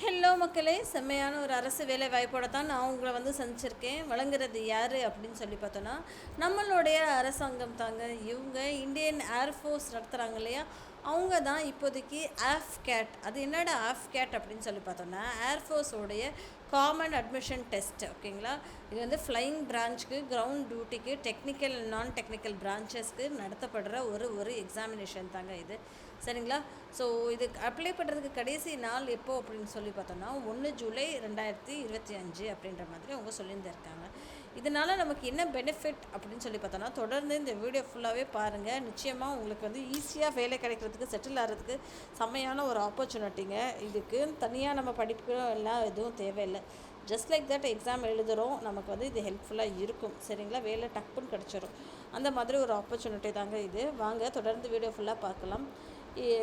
Hello மக்களே, செம்மையான ஒரு அரசு வேலை வாய்ப்போட தான் நான் உங்களை வந்து சந்திச்சிருக்கேன். வழங்குறது யார் அப்படின்னு சொல்லி பார்த்தோன்னா, நம்மளுடைய அரசாங்கம் தாங்க. இவங்க இந்தியன் ஏர்ஃபோர்ஸ் நடத்துகிறாங்க இல்லையா, அவங்க தான் இப்போதைக்கு ஆஃப்கேட். அது என்னடா ஆஃப்கேட் அப்படின்னு சொல்லி பார்த்தோன்னா, ஏர்ஃபோர்ஸோடைய காமன் அட்மிஷன் டெஸ்ட். ஓகேங்களா, இது வந்து ஃப்ளையிங் பிரான்ச்சுக்கு, கிரவுண்ட் டியூட்டிக்கு, டெக்னிக்கல் நான் டெக்னிக்கல் பிரான்ச்சஸ்க்கு நடத்தப்படுற ஒரு எக்ஸாமினேஷன் தாங்க இது. சரிங்களா. ஸோ இது அப்ளை பண்ணுறதுக்கு கடைசி நாள் எப்போ அப்படின்னு சொல்லி பார்த்தோன்னா 1 ஜூலை 2025 அப்படின்ற மாதிரி அவங்க சொல்லியிருந்திருக்காங்க. இதனால் நமக்கு என்ன பெனிஃபிட் அப்படின்னு சொல்லி பார்த்தோன்னா, தொடர்ந்து இந்த வீடியோ ஃபுல்லாகவே பாருங்கள். நிச்சயமாக உங்களுக்கு வந்து ஈஸியாக வேலை கிடைக்கிறதுக்கு, செட்டில் ஆகிறதுக்கு செம்மையான ஒரு ஆப்பர்ச்சுனிட்டிங்க. இதுக்கு தனியாக நம்ம படிப்பு எல்லாம் எதுவும் தேவையில்லை. ஜஸ்ட் லைக் தட் எக்ஸாம் எழுதுகிறோம், நமக்கு வந்து இது ஹெல்ப்ஃபுல்லாக இருக்கும். சரிங்களா, வேலை டக்குன்னு கிடச்சிரும். அந்த மாதிரி ஒரு ஆப்பர்ச்சுனிட்டி தாங்க இது. வாங்க தொடர்ந்து வீடியோ ஃபுல்லாக பார்க்கலாம்.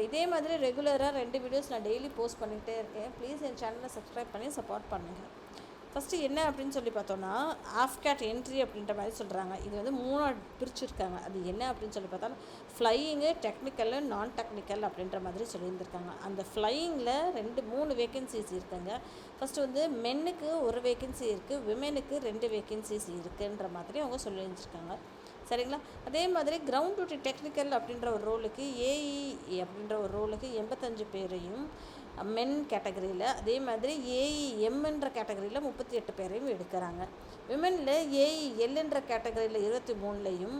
இதே மாதிரி ரெகுலராக 2 வீடியோஸ் நான் டெய்லி போஸ்ட் பண்ணிகிட்டே இருக்கேன். ப்ளீஸ் என் சேனலை சப்ஸ்கிரைப் பண்ணி சப்போர்ட் பண்ணுங்கள். ஃபஸ்ட்டு என்ன அப்படின்னு சொல்லி பார்த்தோன்னா, ஆஃப்கேட் என்ட்ரி அப்படின்ற மாதிரி சொல்கிறாங்க. இது வந்து 3 பிரிச்சுருக்காங்க. அது என்ன அப்படின்னு சொல்லி பார்த்தா, ஃப்ளையிங்கு, டெக்னிக்கல், நான் டெக்னிக்கல் அப்படின்ற மாதிரி சொல்லியிருந்திருக்காங்க. அந்த ஃப்ளையிங்கில் 3 வேக்கன்சிஸ் இருக்குங்க. ஃபஸ்ட்டு வந்து மென்னுக்கு 1 வேக்கன்சி இருக்குது, விமெனுக்கு 2 வேக்கன்சிஸ் இருக்குன்ற மாதிரி அவங்க சொல்லியிருந்திருக்காங்க. சரிங்களா. அதே மாதிரி கிரவுண்ட் டியூட்டி டெக்னிக்கல் அப்படின்ற ஒரு ரோலுக்கு, ஏஇ அப்படின்ற ஒரு ரோலுக்கு 85 பேரையும் மென் கேட்டகரியில், அதே மாதிரி ஏஇஎம்ன்ற கேட்டகரியில் 38 பேரையும் எடுக்கிறாங்க. விமெனில் ஏஇஎல்ன்ற கேட்டகரியில் 23லையும்,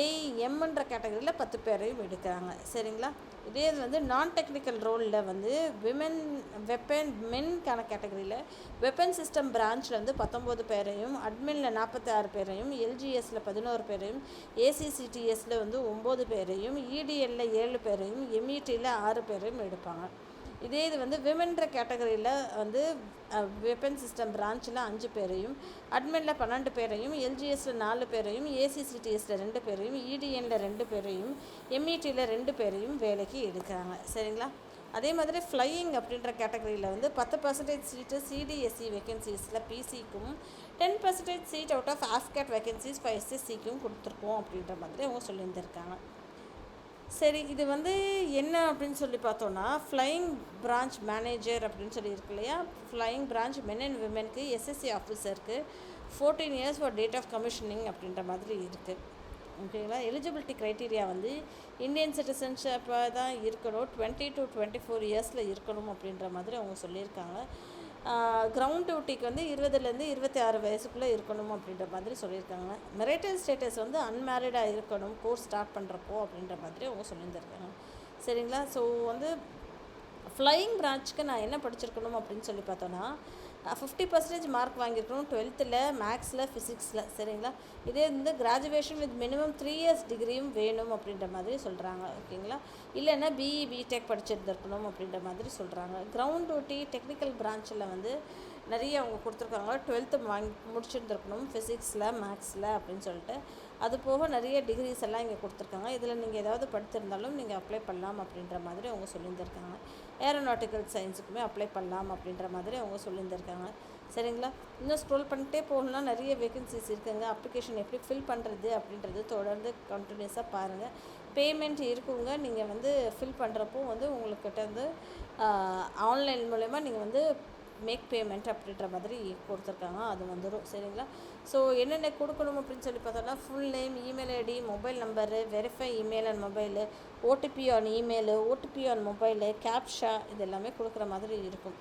ஏஇஎம்ன்ற கேட்டகரியில் 10 பேரையும் எடுக்கிறாங்க. சரிங்களா. இதே வந்து நான் டெக்னிக்கல் ரோலில் வந்து மென்கான கேட்டகரியில் வெப்பன் சிஸ்டம் பிரான்ச்சில் வந்து 19 பேரையும், அட்மினில் 46 பேரையும், எல்ஜிஎஸில் 11 பேரையும், ஏசிசிடிஎஸில் வந்து 9 பேரையும், இடிஎல்ல 7 பேரையும், எம்இடியில் 6 பேரையும் எடுப்பாங்க. இதே இது வந்து விமென்ற கேட்டகரியில் வந்து வெப்பன் சிஸ்டம் பிரான்ச்சில் 5 பேரையும், அட்மினில் 12 பேரையும், எல்ஜிஎஸில் 4 பேரையும், ஏசிசிடிஎஸில் 2 பேரையும், இடிஎனில் 2 பேரையும், எம்இடியில் 2 பேரையும் வேலைக்கு எடுக்கிறாங்க. சரிங்களா. அதே மாதிரி ஃப்ளையிங் அப்படின்ற கேட்டகரியில் வந்து 10% சீட்டு சிடிஎஸ்சி வேக்கன்சிஸில் பிசிக்கும், 10% seat out of AFCAT vacancies for எஸ்எஸ்சிக்கும் கொடுத்துருக்கோம் அப்படின்ற மாதிரி அவங்க சொல்லியிருந்திருக்காங்க. சரி, இது வந்து என்ன அப்படின்னு சொல்லி பார்த்தோன்னா, ஃப்ளையிங் பிரான்ச் மேனேஜர் அப்படின்னு சொல்லி இருக்கு இல்லையா, ஃப்ளையிங் பிரான்ச் மென் அண்ட் விமெனுக்கு, எஸ்எஸ்சி ஆஃபீஸருக்கு 14 years for date of commissioning அப்படின்ற மாதிரி இருக்குது. ஓகேங்களா. எலிஜிபிலிட்டி க்ரைட்டீரியா வந்து இந்தியன் சிட்டிசன்ஷிப்பாக தான் இருக்கணும், 20 to 24 இயர்ஸில் இருக்கணும் அப்படின்ற மாதிரி அவங்க சொல்லியிருக்காங்க. கிரவுண்ட் டியூட்டிக்கு வந்து 20லேருந்து 26 வயசுக்குள்ளே இருக்கணும் அப்படின்ற மாதிரி சொல்லியிருக்காங்க. மெரிட்டல் ஸ்டேட்டஸ் வந்து அன்மேரிடாக இருக்கணும் கோர்ஸ் ஸ்டார்ட் பண்ணுறப்போ அப்படின்ற மாதிரி அவங்க சொல்லியிருந்திருக்காங்க. சரிங்களா. ஸோ வந்து ஃப்ளையிங் பிரான்ச்சுக்கு நான் என்ன படிச்சிருக்கணும் அப்படின்னு சொல்லி பார்த்தோன்னா, 50% மார்க் வாங்கியிருக்கணும் 12th மேக்ஸில், ஃபிசிக்ஸில். சரிங்களா. இதே வந்து கிராஜுவேஷன் வித் மினிமம் 3 இயர்ஸ் டிகிரியும் வேணும் அப்படின்ற மாதிரி சொல்கிறாங்க. ஓகேங்களா. இல்லைன்னா பிடெக் படிச்சிருந்துருக்கணும் அப்படின்ற மாதிரி சொல்கிறாங்க. கிரவுண்ட் டியூட்டி டெக்னிக்கல் பிரான்ச்சில் வந்து நிறைய அவங்க கொடுத்துருக்காங்க. 12th முடிச்சிருந்துருக்கணும் ஃபிசிக்ஸில், மேக்ஸில் அப்படின்னு சொல்லிட்டு. அது போக நிறைய டிகிரிஸ் எல்லாம் இங்கே கொடுத்துருக்காங்க. இதில் நீங்கள் ஏதாவது படித்திருந்தாலும் நீங்கள் அப்ளை பண்ணலாம் அப்படின்ற மாதிரி அவங்க சொல்லியிருந்திருக்காங்க. ஏரோநாட்டிக்கல் சயின்ஸுக்குமே அப்ளை பண்ணலாம் அப்படின்ற மாதிரி அவங்க சொல்லியிருந்திருக்காங்க. சரிங்களா. இன்னும் ஸ்க்ரோல் பண்ணிட்டே போகணும்னா நிறைய வேகன்சிஸ் இருக்குங்க. அப்ளிகேஷன் எப்படி ஃபில் பண்ணுறது அப்படின்றது தொடர்ந்து கண்டினியூஸாக பாருங்கள். பேமெண்ட் இருக்குங்க. நீங்கள் வந்து ஃபில் பண்ணுறப்போ வந்து உங்கள்கிட்ட வந்து ஆன்லைன் மூலமா நீங்கள் வந்து மேக் பேமெண்ட் அப்படின்ற மாதிரி கொடுத்துருக்காங்க. அது வந்துடும். சரிங்களா. ஸோ என்னென்ன கொடுக்கணும் அப்படின்னு சொல்லி பார்த்தோன்னா, full name, email ID, mobile number, verify email and mobile, OTP on email, OTP on mobile, captcha, இது எல்லாமே கொடுக்குற மாதிரி இருக்கும்.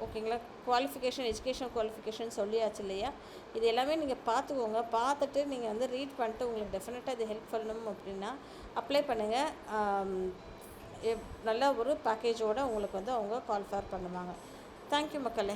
ஓகேங்களா. குவாலிஃபிகேஷன், எஜுகேஷன் குவாலிஃபிகேஷன் சொல்லியாச்சு இல்லையா. இது எல்லாமே நீங்கள் பார்த்துக்கோங்க. பார்த்துட்டு நீங்கள் வந்து ரீட் பண்ணிட்டு உங்களுக்கு டெஃபினட்டாக இது ஹெல்ப் பண்ணணும் அப்படின்னா அப்ளை பண்ணுங்கள். நல்ல ஒரு பேக்கேஜோடு உங்களுக்கு வந்து அவங்க கால் ஃபேர் பண்ணுவாங்க. தேங்க்யூ மக்களே.